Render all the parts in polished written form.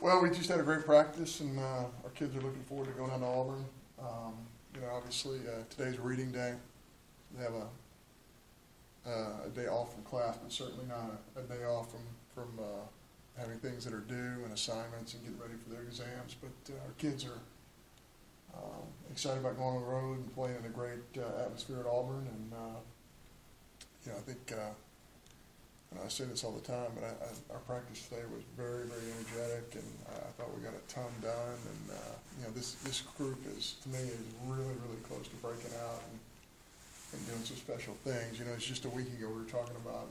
Well, we just had a great practice, and our kids are looking forward to going down to Auburn. Obviously, today's reading day. They have a day off from class, but certainly not a day off from having things that are due and assignments and getting ready for their exams. But our kids are excited about going on the road and playing in a great atmosphere at Auburn. And I think I say this all the time, but our practice today was very, very energetic, and I thought we got a ton done. And this group is, to me, is really, really close to breaking out and doing some special things. It's just a week ago we were talking about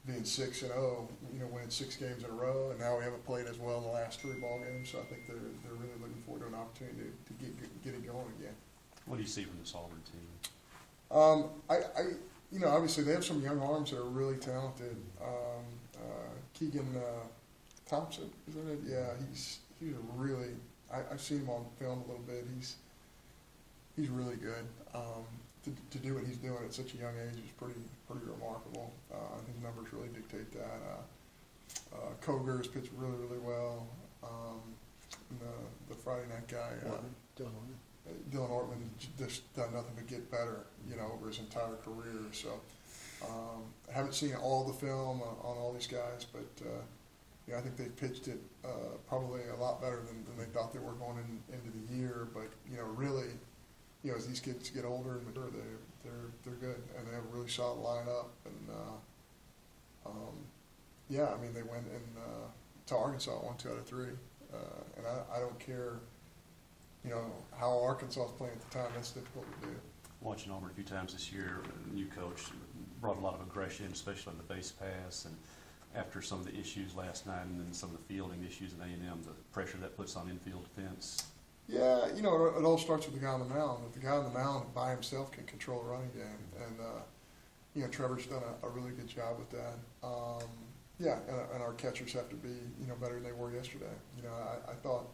being 6-0, winning 6 games in a row, and now we haven't played as well in the last 3 ball games. So I think they're really looking forward to an opportunity to get it going again. What do you see from this Auburn team? Obviously they have some young arms that are really talented. Keegan Thompson, isn't it? Yeah, he's a really. I've seen him on film a little bit. He's really good. To do what he's doing at such a young age is pretty remarkable. His numbers really dictate that. Koger has pitched really, really well. The Friday night guy, Dylan Ortman, just done nothing but get better, over his entire career. So I haven't seen all the film on all these guys, but I think they've pitched it probably a lot better than they thought they were going into the year. But really, as these kids get older and mature, they're good, and they have a really solid lineup. And they went to Arkansas 1, 2 out of 3, and I don't care. How Arkansas is playing at the time, that's difficult to do. Watching Auburn a few times this year, new coach brought a lot of aggression, especially on the base pass, and after some of the issues last night and then some of the fielding issues in A&M, the pressure that puts on infield defense. Yeah, it all starts with the guy on the mound. If the guy on the mound by himself can control a running game, and Trevor's done a really good job with that. And our catchers have to be better than they were yesterday. I thought.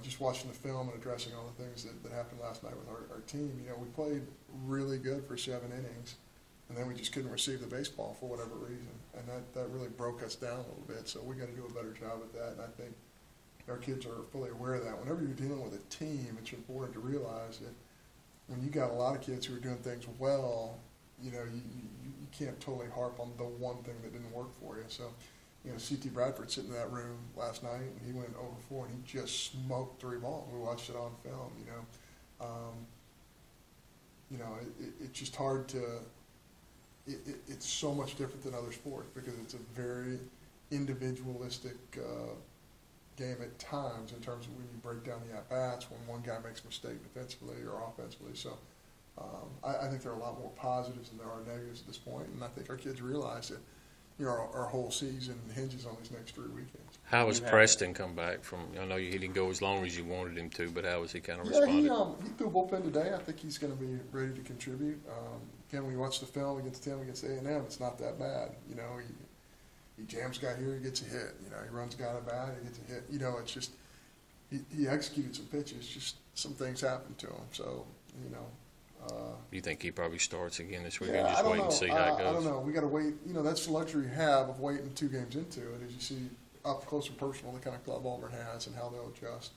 Just watching the film and addressing all the things that happened last night with our team, we played really good for 7 innings, and then we just couldn't receive the baseball for whatever reason, and that really broke us down a little bit. So we got to do a better job at that, and I think our kids are fully aware of that. Whenever you're dealing with a team, it's important to realize that when you got a lot of kids who are doing things well, you can't totally harp on the one thing that didn't work for you. So. C.T. Bradford sitting in that room last night, and he went over 4, and he just smoked 3 balls. We watched it on film. It's just hard to. It's so much different than other sports because it's a very individualistic game at times in terms of when you break down the at bats, when one guy makes a mistake defensively or offensively. So I think there are a lot more positives than there are negatives at this point, and I think our kids realize that. Our whole season hinges on these next 3 weekends. How has Preston come back from? I know he didn't go as long as you wanted him to, but how was he kind of responded? He threw a bullpen today. I think he's going to be ready to contribute. Again, when you watch the film against A&M, it's not that bad. He jams a guy here, he gets a hit. He runs a guy to bat, he gets a hit. It's just he executed some pitches. Just some things happened to him. So Do you think he probably starts again this week? Yeah, Just wait and see how it goes. I don't know. We got to wait. That's the luxury you have of waiting 2 games into it, as you see up close and personal the kind of club Auburn has and how they'll adjust.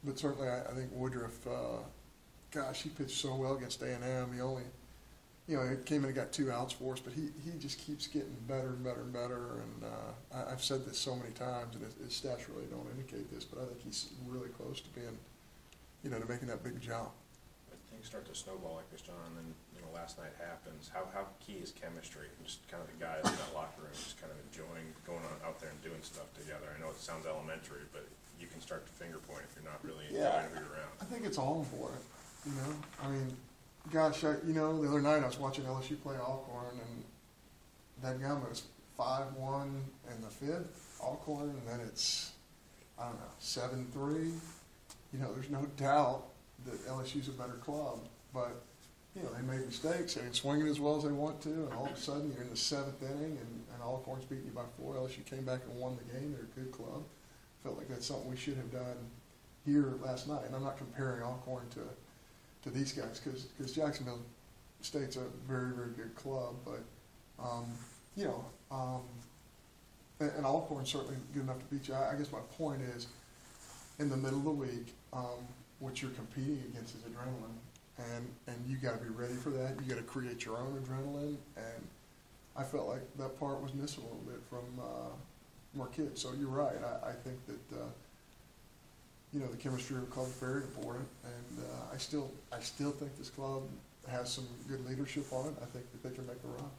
But certainly, I think Woodruff. He pitched so well against A&M. He only, he came in and got 2 outs for us, but he just keeps getting better and better and better. And I've said this so many times, and his stats really don't indicate this, but I think he's really close to being, to making that big jump. Things start to snowball like this, John, and then last night happens. How key is chemistry? And just kind of the guys in that locker room just kind of enjoying going on out there and doing stuff together. I know it sounds elementary, but you can start to finger point if you're not really enjoying who you're around. I think it's all important. The other night I was watching LSU play Alcorn, and that game was 5-1 in the 5th, Alcorn, and then it's 7-3. There's no doubt that LSU's a better club, but they made mistakes. They didn't swing it as well as they want to, and all of a sudden you're in the 7th inning, and Alcorn's beating you by 4. LSU came back and won the game. They're a good club. Felt like that's something we should have done here last night. And I'm not comparing Alcorn to these guys because Jacksonville State's a very, very good club, but and Alcorn's certainly good enough to beat you. I guess my point is, in the middle of the week, what you're competing against is adrenaline, and you got to be ready for that. You got to create your own adrenaline, and I felt like that part was missing a little bit from our kids. So you're right. I think that the chemistry of the club is very important, and I still think this club has some good leadership on it. I think that they can make a run.